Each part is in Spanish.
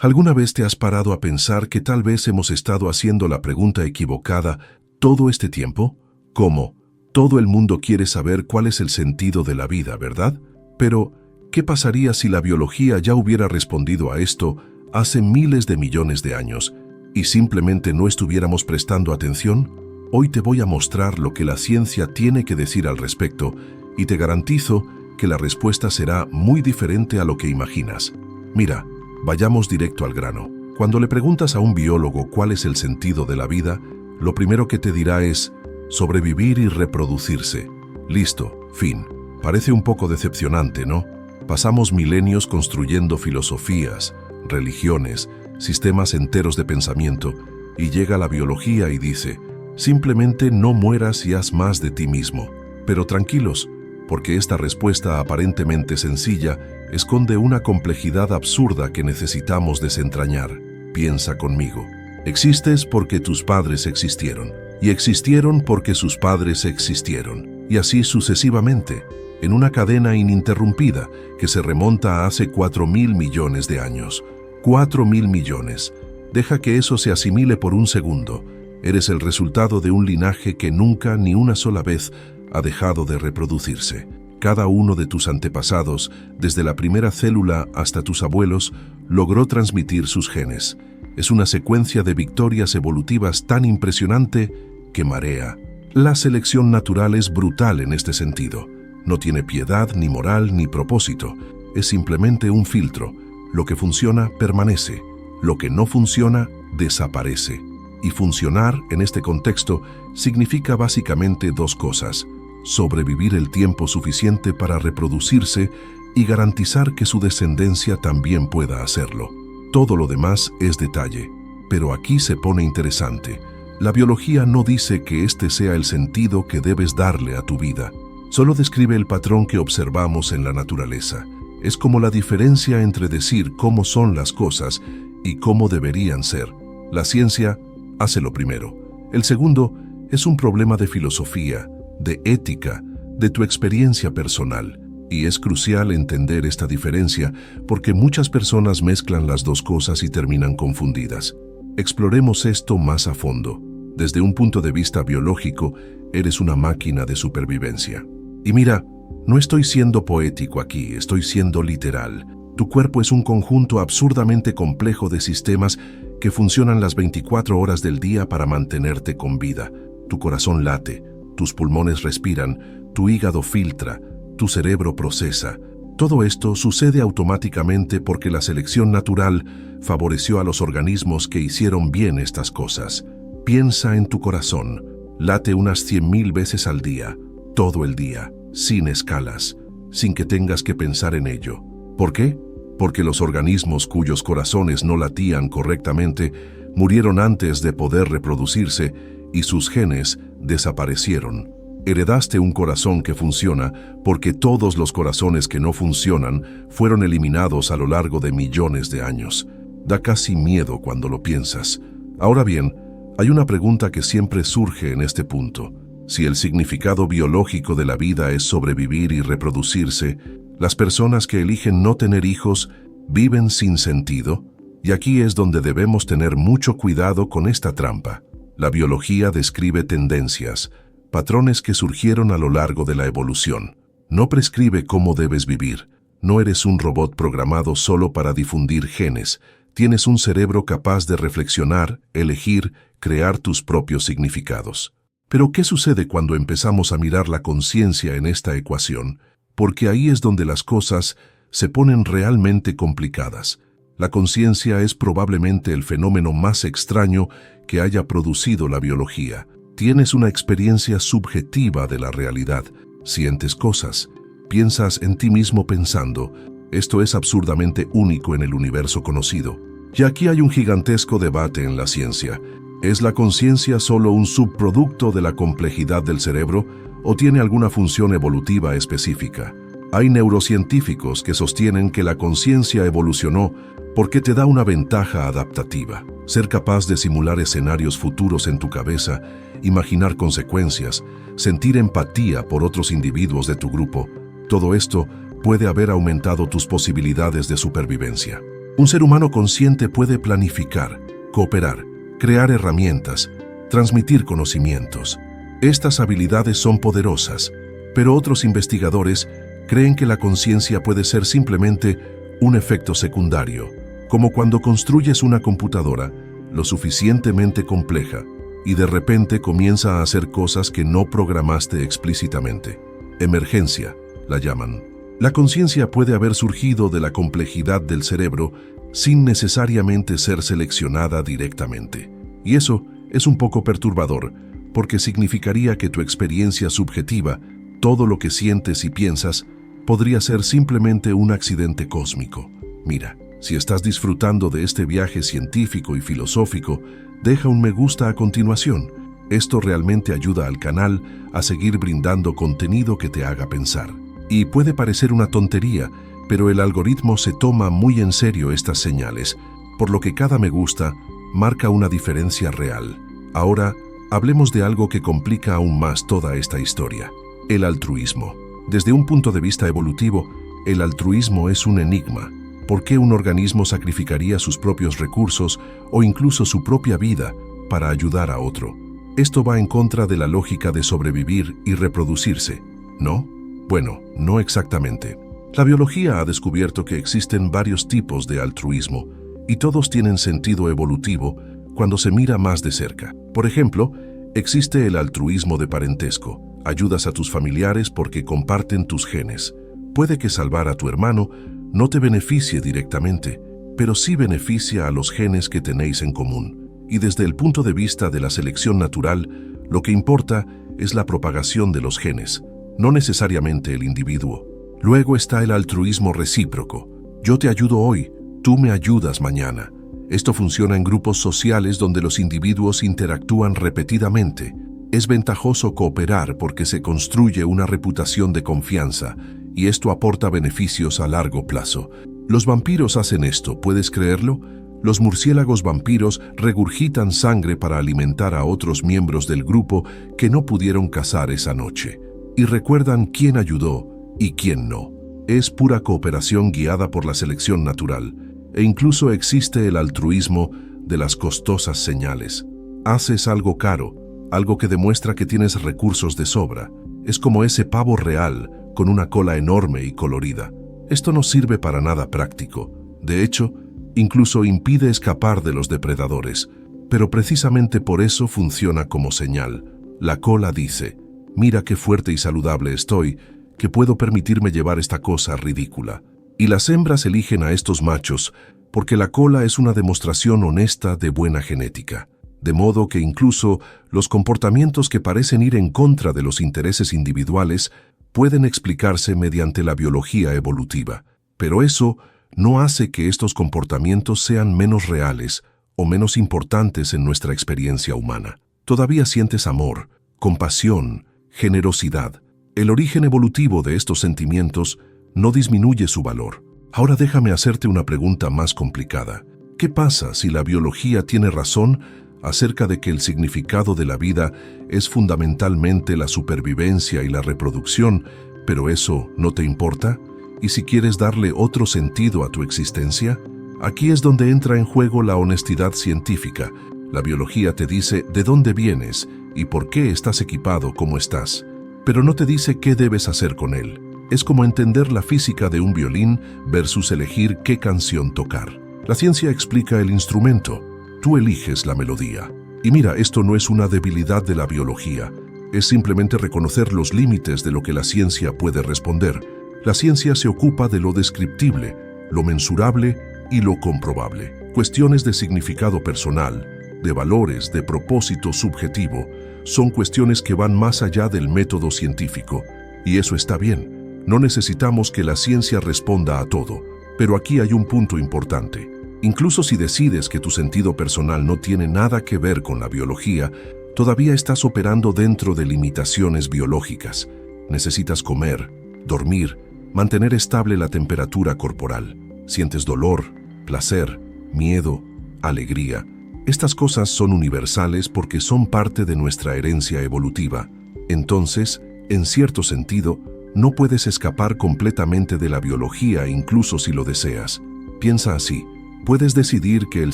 ¿Alguna vez te has parado a pensar que tal vez hemos estado haciendo la pregunta equivocada todo este tiempo? ¿Cómo? Todo el mundo quiere saber cuál es el sentido de la vida, ¿verdad? Pero, ¿qué pasaría si la biología ya hubiera respondido a esto hace miles de millones de años y simplemente no estuviéramos prestando atención? Hoy te voy a mostrar lo que la ciencia tiene que decir al respecto y te garantizo que la respuesta será muy diferente a lo que imaginas. Mira, vayamos directo al grano. Cuando le preguntas a un biólogo cuál es el sentido de la vida, lo primero que te dirá es sobrevivir y reproducirse. Listo, fin. Parece un poco decepcionante, ¿no? Pasamos milenios construyendo filosofías, religiones, sistemas enteros de pensamiento, y llega la biología y dice, simplemente no mueras y haz más de ti mismo. Pero tranquilos, porque esta respuesta aparentemente sencilla esconde una complejidad absurda que necesitamos desentrañar. Piensa conmigo. Existes porque tus padres existieron, y existieron porque sus padres existieron, y así sucesivamente, en una cadena ininterrumpida que se remonta a hace 4.000 millones de años. 4.000 millones. Deja que eso se asimile por un segundo. Eres el resultado de un linaje que nunca ni una sola vez ha dejado de reproducirse. Cada uno de tus antepasados, desde la primera célula hasta tus abuelos, logró transmitir sus genes. Es una secuencia de victorias evolutivas tan impresionante que marea. La selección natural es brutal en este sentido. No tiene piedad, ni moral, ni propósito. Es simplemente un filtro. Lo que funciona, permanece. Lo que no funciona, desaparece. Y funcionar, en este contexto, significa básicamente dos cosas: sobrevivir el tiempo suficiente para reproducirse y garantizar que su descendencia también pueda hacerlo. Todo lo demás es detalle. Pero aquí se pone interesante. La biología no dice que este sea el sentido que debes darle a tu vida. Solo describe el patrón que observamos en la naturaleza. Es como la diferencia entre decir cómo son las cosas y cómo deberían ser. La ciencia hace lo primero. El segundo es un problema de filosofía, de ética, de tu experiencia personal. Y es crucial entender esta diferencia porque muchas personas mezclan las dos cosas y terminan confundidas. Exploremos esto más a fondo. Desde un punto de vista biológico, eres una máquina de supervivencia. Y mira, no estoy siendo poético aquí, estoy siendo literal. Tu cuerpo es un conjunto absurdamente complejo de sistemas que funcionan las 24 horas del día para mantenerte con vida. Tu corazón late, tus pulmones respiran, tu hígado filtra, tu cerebro procesa. Todo esto sucede automáticamente porque la selección natural favoreció a los organismos que hicieron bien estas cosas. Piensa en tu corazón. Late unas 100.000 veces al día, todo el día, sin escalas, sin que tengas que pensar en ello. ¿Por qué? Porque los organismos cuyos corazones no latían correctamente murieron antes de poder reproducirse y sus genes desaparecieron. Heredaste un corazón que funciona porque todos los corazones que no funcionan fueron eliminados a lo largo de millones de años. Da casi miedo cuando lo piensas. Ahora bien, hay una pregunta que siempre surge en este punto. Si el significado biológico de la vida es sobrevivir y reproducirse, ¿las personas que eligen no tener hijos viven sin sentido? Y aquí es donde debemos tener mucho cuidado con esta trampa. La biología describe tendencias, patrones que surgieron a lo largo de la evolución. No prescribe cómo debes vivir. No eres un robot programado solo para difundir genes. Tienes un cerebro capaz de reflexionar, elegir, crear tus propios significados. Pero ¿qué sucede cuando empezamos a mirar la conciencia en esta ecuación? Porque ahí es donde las cosas se ponen realmente complicadas. La conciencia es probablemente el fenómeno más extraño que haya producido la biología. Tienes una experiencia subjetiva de la realidad, sientes cosas, piensas en ti mismo pensando. Esto es absurdamente único en el universo conocido. Y aquí hay un gigantesco debate en la ciencia. ¿Es la conciencia solo un subproducto de la complejidad del cerebro o tiene alguna función evolutiva específica? Hay neurocientíficos que sostienen que la conciencia evolucionó porque te da una ventaja adaptativa. Ser capaz de simular escenarios futuros en tu cabeza, imaginar consecuencias, sentir empatía por otros individuos de tu grupo. Todo esto puede haber aumentado tus posibilidades de supervivencia. Un ser humano consciente puede planificar, cooperar, crear herramientas, transmitir conocimientos. Estas habilidades son poderosas, pero otros investigadores creen que la conciencia puede ser simplemente un efecto secundario, como cuando construyes una computadora lo suficientemente compleja y de repente comienza a hacer cosas que no programaste explícitamente. Emergencia, la llaman. La conciencia puede haber surgido de la complejidad del cerebro sin necesariamente ser seleccionada directamente. Y eso es un poco perturbador, porque significaría que tu experiencia subjetiva, todo lo que sientes y piensas, podría ser simplemente un accidente cósmico. Mira, si estás disfrutando de este viaje científico y filosófico, deja un me gusta a continuación. Esto realmente ayuda al canal a seguir brindando contenido que te haga pensar. Y puede parecer una tontería, pero el algoritmo se toma muy en serio estas señales, por lo que cada me gusta marca una diferencia real. Ahora, hablemos de algo que complica aún más toda esta historia: el altruismo. Desde un punto de vista evolutivo, el altruismo es un enigma. ¿Por qué un organismo sacrificaría sus propios recursos o incluso su propia vida para ayudar a otro? Esto va en contra de la lógica de sobrevivir y reproducirse, ¿no? Bueno, no exactamente. La biología ha descubierto que existen varios tipos de altruismo y todos tienen sentido evolutivo cuando se mira más de cerca. Por ejemplo, existe el altruismo de parentesco. Ayudas a tus familiares porque comparten tus genes. Puede que salvar a tu hermano no te beneficie directamente, pero sí beneficia a los genes que tenéis en común. Y desde el punto de vista de la selección natural, lo que importa es la propagación de los genes, no necesariamente el individuo. Luego está el altruismo recíproco. Yo te ayudo hoy, tú me ayudas mañana. Esto funciona en grupos sociales donde los individuos interactúan repetidamente. Es ventajoso cooperar porque se construye una reputación de confianza y esto aporta beneficios a largo plazo. Los vampiros hacen esto, ¿puedes creerlo? Los murciélagos vampiros regurgitan sangre para alimentar a otros miembros del grupo que no pudieron cazar esa noche. Y recuerdan quién ayudó y quién no. Es pura cooperación guiada por la selección natural. E incluso existe el altruismo de las costosas señales. Haces algo caro, algo que demuestra que tienes recursos de sobra. Es como ese pavo real con una cola enorme y colorida. Esto no sirve para nada práctico. De hecho, incluso impide escapar de los depredadores. Pero precisamente por eso funciona como señal. La cola dice: mira qué fuerte y saludable estoy, que puedo permitirme llevar esta cosa ridícula. Y las hembras eligen a estos machos porque la cola es una demostración honesta de buena genética. De modo que incluso los comportamientos que parecen ir en contra de los intereses individuales pueden explicarse mediante la biología evolutiva. Pero eso no hace que estos comportamientos sean menos reales o menos importantes en nuestra experiencia humana. Todavía sientes amor, compasión, generosidad. El origen evolutivo de estos sentimientos no disminuye su valor. Ahora déjame hacerte una pregunta más complicada. ¿Qué pasa si la biología tiene razón acerca de que el significado de la vida es fundamentalmente la supervivencia y la reproducción, pero eso no te importa? ¿Y si quieres darle otro sentido a tu existencia? Aquí es donde entra en juego la honestidad científica. La biología te dice de dónde vienes y por qué estás equipado como estás, pero no te dice qué debes hacer con él. Es como entender la física de un violín versus elegir qué canción tocar. La ciencia explica el instrumento, tú eliges la melodía. Y mira, esto no es una debilidad de la biología, es simplemente reconocer los límites de lo que la ciencia puede responder. La ciencia se ocupa de lo descriptible, lo mensurable y lo comprobable. Cuestiones de significado personal, de valores, de propósito subjetivo, son cuestiones que van más allá del método científico. Y eso está bien. No necesitamos que la ciencia responda a todo. Pero aquí hay un punto importante. Incluso si decides que tu sentido personal no tiene nada que ver con la biología, todavía estás operando dentro de limitaciones biológicas. Necesitas comer, dormir, mantener estable la temperatura corporal. Sientes dolor, placer, miedo, alegría. Estas cosas son universales porque son parte de nuestra herencia evolutiva. Entonces, en cierto sentido, no puedes escapar completamente de la biología incluso si lo deseas. Piensa así. Puedes decidir que el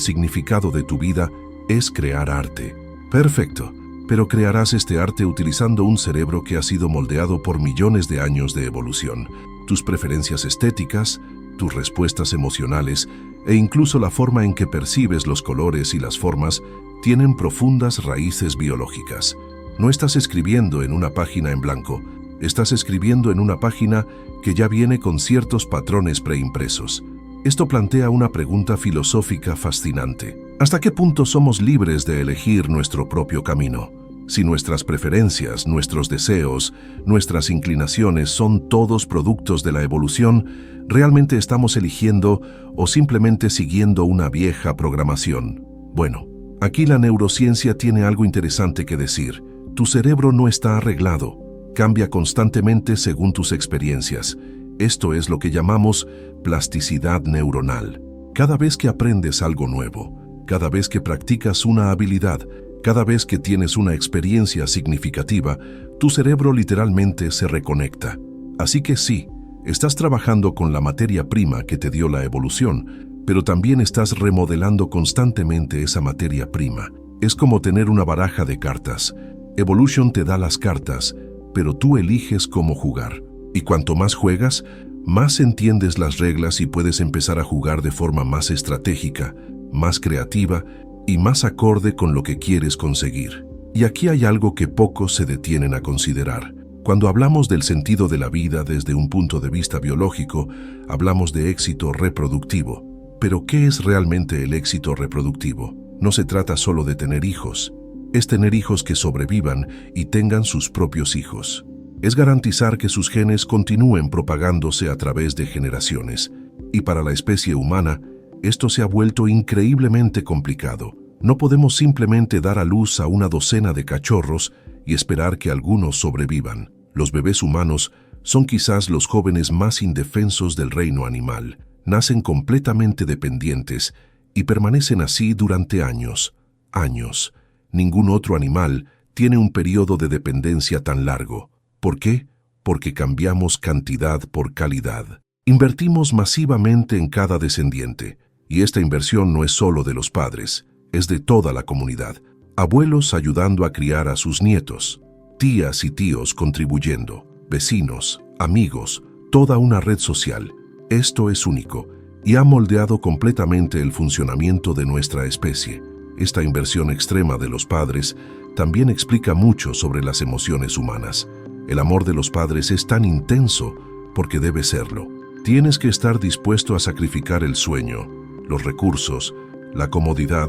significado de tu vida es crear arte. Perfecto, pero crearás este arte utilizando un cerebro que ha sido moldeado por millones de años de evolución. Tus preferencias estéticas, tus respuestas emocionales e incluso la forma en que percibes los colores y las formas tienen profundas raíces biológicas. No estás escribiendo en una página en blanco, estás escribiendo en una página que ya viene con ciertos patrones preimpresos. Esto plantea una pregunta filosófica fascinante. ¿Hasta qué punto somos libres de elegir nuestro propio camino? Si nuestras preferencias, nuestros deseos, nuestras inclinaciones son todos productos de la evolución, ¿realmente estamos eligiendo o simplemente siguiendo una vieja programación? Bueno, aquí la neurociencia tiene algo interesante que decir. Tu cerebro no está arreglado, cambia constantemente según tus experiencias. Esto es lo que llamamos plasticidad neuronal. Cada vez que aprendes algo nuevo, cada vez que practicas una habilidad, cada vez que tienes una experiencia significativa, tu cerebro literalmente se reconecta. Así que sí, estás trabajando con la materia prima que te dio la evolución, pero también estás remodelando constantemente esa materia prima. Es como tener una baraja de cartas. Evolution te da las cartas, pero tú eliges cómo jugar. Y cuanto más juegas, más entiendes las reglas y puedes empezar a jugar de forma más estratégica, más creativa y más acorde con lo que quieres conseguir. Y aquí hay algo que pocos se detienen a considerar. Cuando hablamos del sentido de la vida desde un punto de vista biológico, hablamos de éxito reproductivo. Pero ¿qué es realmente el éxito reproductivo? No se trata solo de tener hijos. Es tener hijos que sobrevivan y tengan sus propios hijos. Es garantizar que sus genes continúen propagándose a través de generaciones. Y para la especie humana, esto se ha vuelto increíblemente complicado. No podemos simplemente dar a luz a una docena de cachorros y esperar que algunos sobrevivan. Los bebés humanos son quizás los jóvenes más indefensos del reino animal. Nacen completamente dependientes y permanecen así durante años. Ningún otro animal tiene un periodo de dependencia tan largo. ¿Por qué? Porque cambiamos cantidad por calidad. Invertimos masivamente en cada descendiente, y esta inversión no es solo de los padres, es de toda la comunidad. Abuelos ayudando a criar a sus nietos, tías y tíos contribuyendo, vecinos, amigos, toda una red social. Esto es único y ha moldeado completamente el funcionamiento de nuestra especie. Esta inversión extrema de los padres también explica mucho sobre las emociones humanas. El amor de los padres es tan intenso porque debe serlo. Tienes que estar dispuesto a sacrificar el sueño, los recursos, la comodidad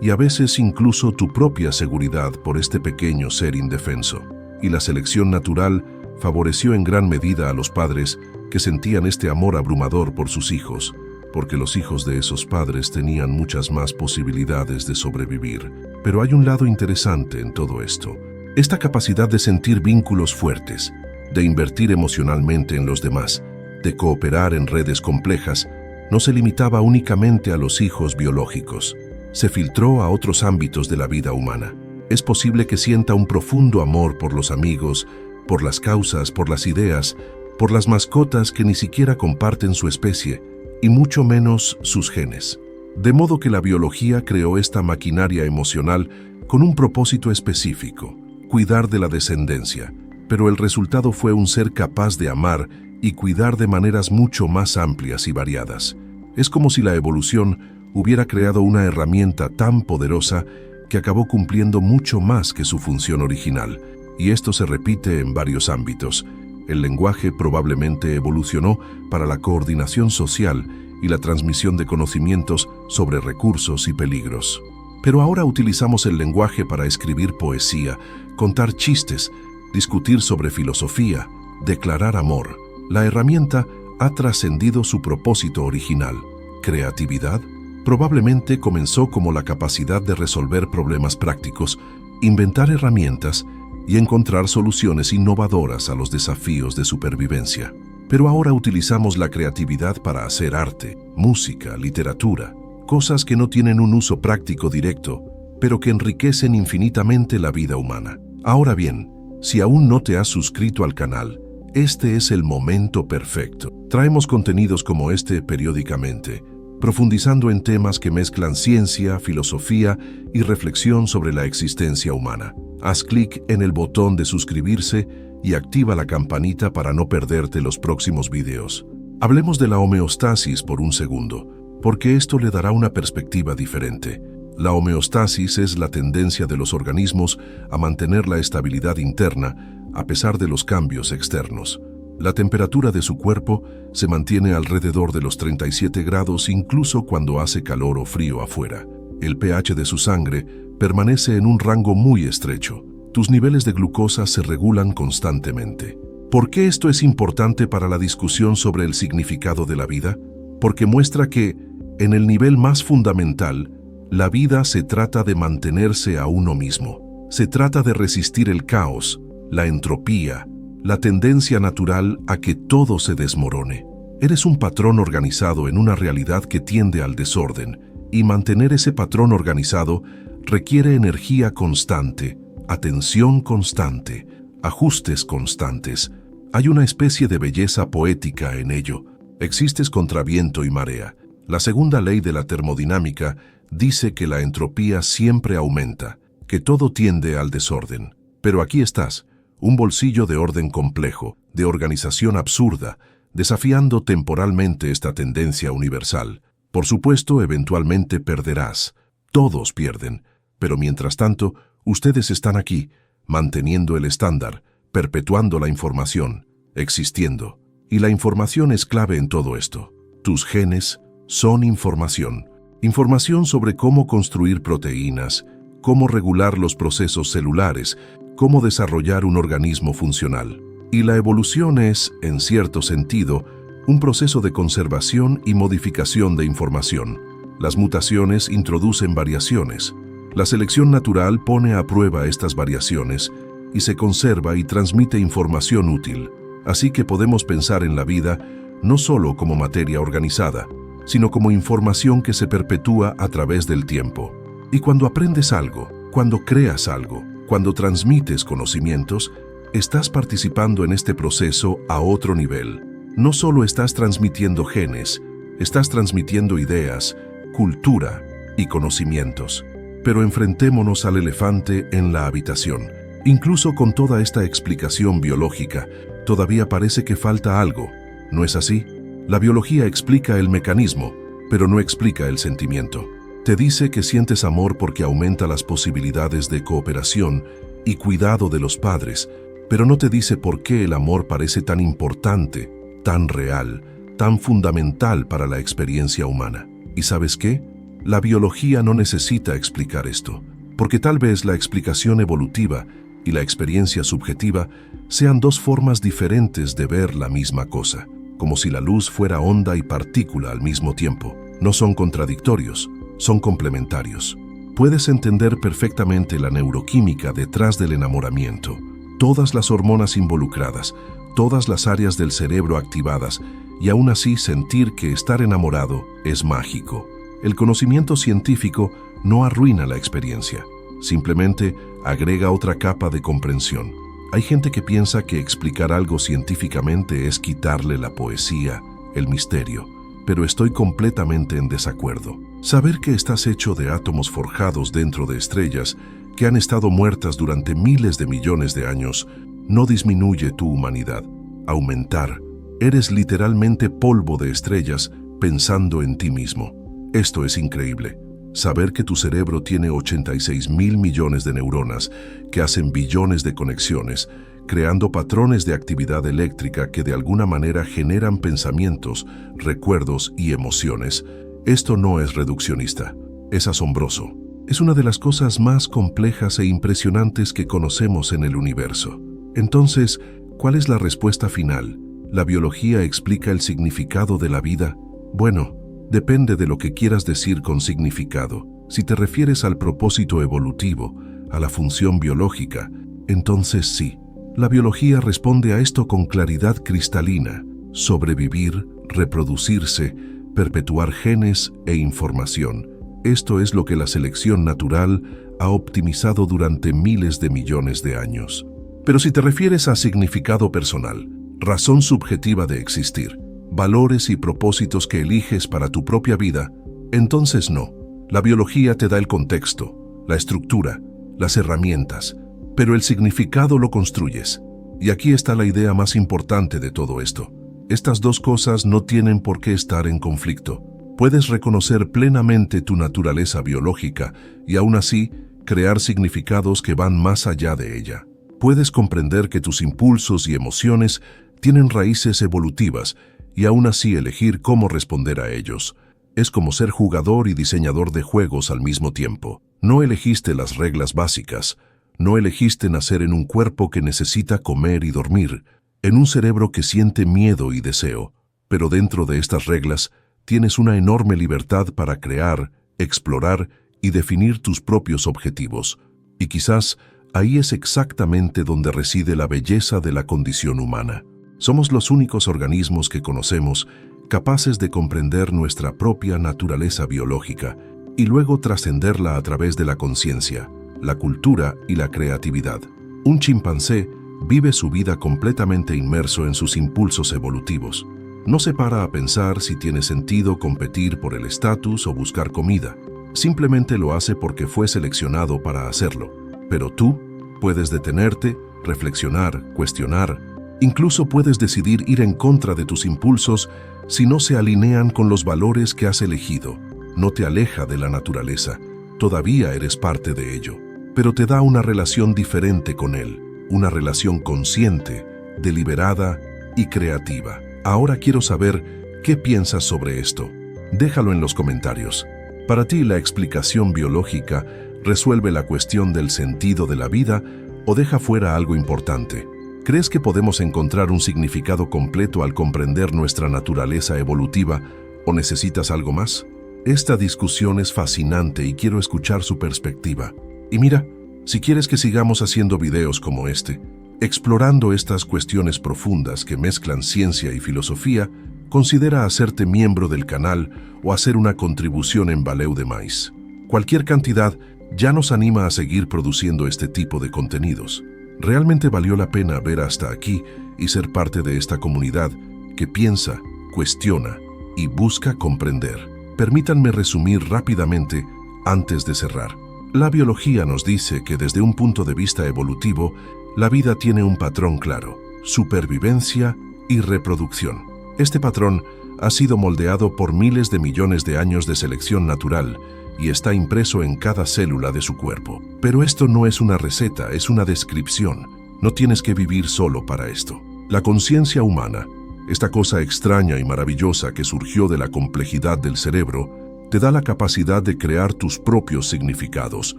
y a veces incluso tu propia seguridad por este pequeño ser indefenso. Y la selección natural favoreció en gran medida a los padres que sentían este amor abrumador por sus hijos, porque los hijos de esos padres tenían muchas más posibilidades de sobrevivir. Pero hay un lado interesante en todo esto. Esta capacidad de sentir vínculos fuertes, de invertir emocionalmente en los demás, de cooperar en redes complejas, no se limitaba únicamente a los hijos biológicos. Se filtró a otros ámbitos de la vida humana. Es posible que sienta un profundo amor por los amigos, por las causas, por las ideas, por las mascotas que ni siquiera comparten su especie, y mucho menos sus genes. De modo que la biología creó esta maquinaria emocional con un propósito específico: cuidar de la descendencia, pero el resultado fue un ser capaz de amar y cuidar de maneras mucho más amplias y variadas. Es como si la evolución hubiera creado una herramienta tan poderosa que acabó cumpliendo mucho más que su función original, y esto se repite en varios ámbitos. El lenguaje probablemente evolucionó para la coordinación social y la transmisión de conocimientos sobre recursos y peligros. Pero ahora utilizamos el lenguaje para escribir poesía, contar chistes, discutir sobre filosofía, declarar amor. La herramienta ha trascendido su propósito original. ¿Creatividad? Probablemente comenzó como la capacidad de resolver problemas prácticos, inventar herramientas y encontrar soluciones innovadoras a los desafíos de supervivencia. Pero ahora utilizamos la creatividad para hacer arte, música, literatura, cosas que no tienen un uso práctico directo, pero que enriquecen infinitamente la vida humana. Ahora bien, si aún no te has suscrito al canal, este es el momento perfecto. Traemos contenidos como este periódicamente. profundizando en temas que mezclan ciencia, filosofía y reflexión sobre la existencia humana. Haz clic en el botón de suscribirse y activa la campanita para no perderte los próximos videos. Hablemos de la homeostasis por un segundo, porque esto le dará una perspectiva diferente. La homeostasis es la tendencia de los organismos a mantener la estabilidad interna a pesar de los cambios externos. La temperatura de su cuerpo se mantiene alrededor de los 37 grados incluso cuando hace calor o frío afuera. El pH de su sangre permanece en un rango muy estrecho. Tus niveles de glucosa se regulan constantemente. ¿Por qué esto es importante para la discusión sobre el significado de la vida? Porque muestra que, en el nivel más fundamental, la vida se trata de mantenerse a uno mismo. Se trata de resistir el caos, la entropía, la tendencia natural a que todo se desmorone. Eres un patrón organizado en una realidad que tiende al desorden, y mantener ese patrón organizado requiere energía constante, atención constante, ajustes constantes. Hay una especie de belleza poética en ello. Existes contra viento y marea. La segunda ley de la termodinámica dice que la entropía siempre aumenta, que todo tiende al desorden. Pero aquí estás, un bolsillo de orden complejo, de organización absurda, desafiando temporalmente esta tendencia universal. Por supuesto, eventualmente perderás. Todos pierden. Pero mientras tanto, ustedes están aquí, manteniendo el estándar, perpetuando la información, existiendo. Y la información es clave en todo esto. Tus genes son información. Información sobre cómo construir proteínas, cómo regular los procesos celulares, cómo desarrollar un organismo funcional. Y la evolución es, en cierto sentido, un proceso de conservación y modificación de información. Las mutaciones introducen variaciones. La selección natural pone a prueba estas variaciones y se conserva y transmite información útil. Así que podemos pensar en la vida no solo como materia organizada, sino como información que se perpetúa a través del tiempo. Y cuando aprendes algo, cuando creas algo, cuando transmites conocimientos, estás participando en este proceso a otro nivel. No solo estás transmitiendo genes, estás transmitiendo ideas, cultura y conocimientos. Pero enfrentémonos al elefante en la habitación. Incluso con toda esta explicación biológica, todavía parece que falta algo. ¿No es así? La biología explica el mecanismo, pero no explica el sentimiento. Te dice que sientes amor porque aumenta las posibilidades de cooperación y cuidado de los padres, pero no te dice por qué el amor parece tan importante, tan real, tan fundamental para la experiencia humana. ¿Y sabes qué? La biología no necesita explicar esto, porque tal vez la explicación evolutiva y la experiencia subjetiva sean dos formas diferentes de ver la misma cosa, como si la luz fuera onda y partícula al mismo tiempo. No son contradictorios, son complementarios. Puedes entender perfectamente la neuroquímica detrás del enamoramiento, todas las hormonas involucradas, todas las áreas del cerebro activadas, y aún así sentir que estar enamorado es mágico. El conocimiento científico no arruina la experiencia, simplemente agrega otra capa de comprensión. Hay gente que piensa que explicar algo científicamente es quitarle la poesía, el misterio, pero estoy completamente en desacuerdo. Saber que estás hecho de átomos forjados dentro de estrellas que han estado muertas durante miles de millones de años no disminuye tu humanidad. Aumentar. Eres literalmente polvo de estrellas pensando en ti mismo. Esto es increíble. Saber que tu cerebro tiene 86.000 millones de neuronas que hacen billones de conexiones, creando patrones de actividad eléctrica que de alguna manera generan pensamientos, recuerdos y emociones. Esto no es reduccionista, es asombroso. Es una de las cosas más complejas e impresionantes que conocemos en el universo. Entonces, ¿cuál es la respuesta final? ¿La biología explica el significado de la vida? Bueno, depende de lo que quieras decir con significado. Si te refieres al propósito evolutivo, a la función biológica, entonces sí. La biología responde a esto con claridad cristalina: sobrevivir, reproducirse, perpetuar genes e información. Esto es lo que la selección natural ha optimizado durante miles de millones de años. Pero si te refieres a significado personal, razón subjetiva de existir, valores y propósitos que eliges para tu propia vida, entonces no. La biología te da el contexto, la estructura, las herramientas, pero el significado lo construyes. Y aquí está la idea más importante de todo esto. Estas dos cosas no tienen por qué estar en conflicto. Puedes reconocer plenamente tu naturaleza biológica y aún así crear significados que van más allá de ella. Puedes comprender que tus impulsos y emociones tienen raíces evolutivas y aún así elegir cómo responder a ellos. Es como ser jugador y diseñador de juegos al mismo tiempo. No elegiste las reglas básicas, no elegiste nacer en un cuerpo que necesita comer y dormir, en un cerebro que siente miedo y deseo, pero dentro de estas reglas tienes una enorme libertad para crear, explorar y definir tus propios objetivos. Y quizás ahí es exactamente donde reside la belleza de la condición humana. Somos los únicos organismos que conocemos capaces de comprender nuestra propia naturaleza biológica y luego trascenderla a través de la conciencia, la cultura y la creatividad. Un chimpancé vive su vida completamente inmerso en sus impulsos evolutivos. No se para a pensar si tiene sentido competir por el estatus o buscar comida. Simplemente lo hace porque fue seleccionado para hacerlo. Pero tú puedes detenerte, reflexionar, cuestionar. Incluso puedes decidir ir en contra de tus impulsos si no se alinean con los valores que has elegido. No te aleja de la naturaleza. Todavía eres parte de ello. Pero te da una relación diferente con él. Una relación consciente, deliberada y creativa. Ahora quiero saber qué piensas sobre esto. Déjalo en los comentarios. Para ti, ¿la explicación biológica resuelve la cuestión del sentido de la vida o deja fuera algo importante? ¿Crees que podemos encontrar un significado completo al comprender nuestra naturaleza evolutiva o necesitas algo más? Esta discusión es fascinante y quiero escuchar su perspectiva. Y mira, si quieres que sigamos haciendo videos como este, explorando estas cuestiones profundas que mezclan ciencia y filosofía, considera hacerte miembro del canal o hacer una contribución en Valeu Demais. Cualquier cantidad ya nos anima a seguir produciendo este tipo de contenidos. Realmente valió la pena ver hasta aquí y ser parte de esta comunidad que piensa, cuestiona y busca comprender. Permítanme resumir rápidamente antes de cerrar. La biología nos dice que desde un punto de vista evolutivo, la vida tiene un patrón claro: supervivencia y reproducción. Este patrón ha sido moldeado por miles de millones de años de selección natural y está impreso en cada célula de su cuerpo. Pero esto no es una receta, es una descripción. No tienes que vivir solo para esto. La conciencia humana, esta cosa extraña y maravillosa que surgió de la complejidad del cerebro, te da la capacidad de crear tus propios significados,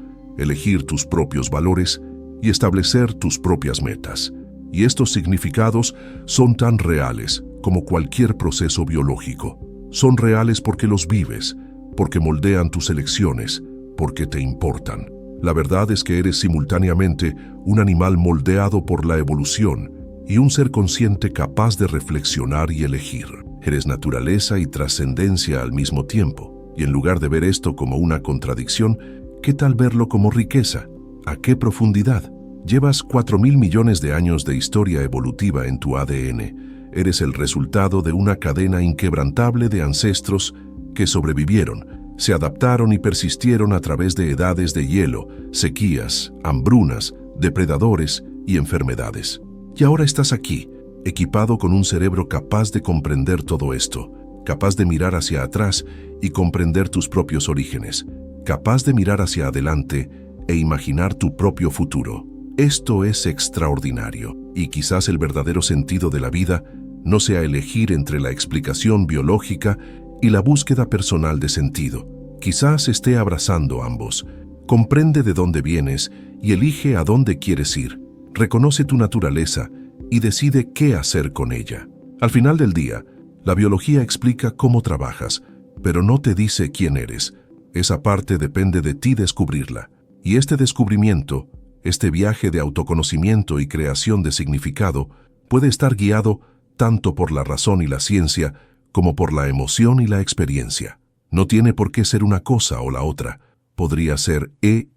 elegir tus propios valores y establecer tus propias metas. Y estos significados son tan reales como cualquier proceso biológico. Son reales porque los vives, porque moldean tus elecciones, porque te importan. La verdad es que eres simultáneamente un animal moldeado por la evolución y un ser consciente capaz de reflexionar y elegir. Eres naturaleza y trascendencia al mismo tiempo. Y en lugar de ver esto como una contradicción, ¿qué tal verlo como riqueza? ¿A qué profundidad? Llevas 4.000 millones de años de historia evolutiva en tu ADN. Eres el resultado de una cadena inquebrantable de ancestros que sobrevivieron, se adaptaron y persistieron a través de edades de hielo, sequías, hambrunas, depredadores y enfermedades. Y ahora estás aquí, equipado con un cerebro capaz de comprender todo esto, capaz de mirar hacia atrás y comprender tus propios orígenes, capaz de mirar hacia adelante e imaginar tu propio futuro. Esto es extraordinario, y quizás el verdadero sentido de la vida no sea elegir entre la explicación biológica y la búsqueda personal de sentido. Quizás esté abrazando ambos. Comprende de dónde vienes y elige a dónde quieres ir. Reconoce tu naturaleza y decide qué hacer con ella. Al final del día, la biología explica cómo trabajas, pero no te dice quién eres. Esa parte depende de ti descubrirla. Y este descubrimiento, este viaje de autoconocimiento y creación de significado, puede estar guiado tanto por la razón y la ciencia, como por la emoción y la experiencia. No tiene por qué ser una cosa o la otra. Podría ser E.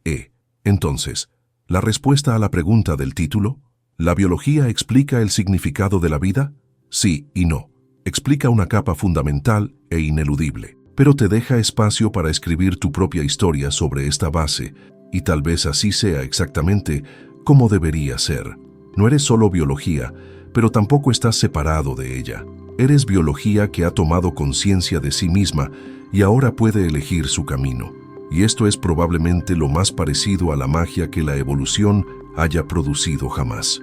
Entonces, ¿la respuesta a la pregunta del título? ¿La biología explica el significado de la vida? Sí y no. explica una capa fundamental e ineludible, pero te deja espacio para escribir tu propia historia sobre esta base, y tal vez así sea exactamente como debería ser. No eres solo biología, pero tampoco estás separado de ella. Eres biología que ha tomado conciencia de sí misma y ahora puede elegir su camino. Y esto es probablemente lo más parecido a la magia que la evolución haya producido jamás.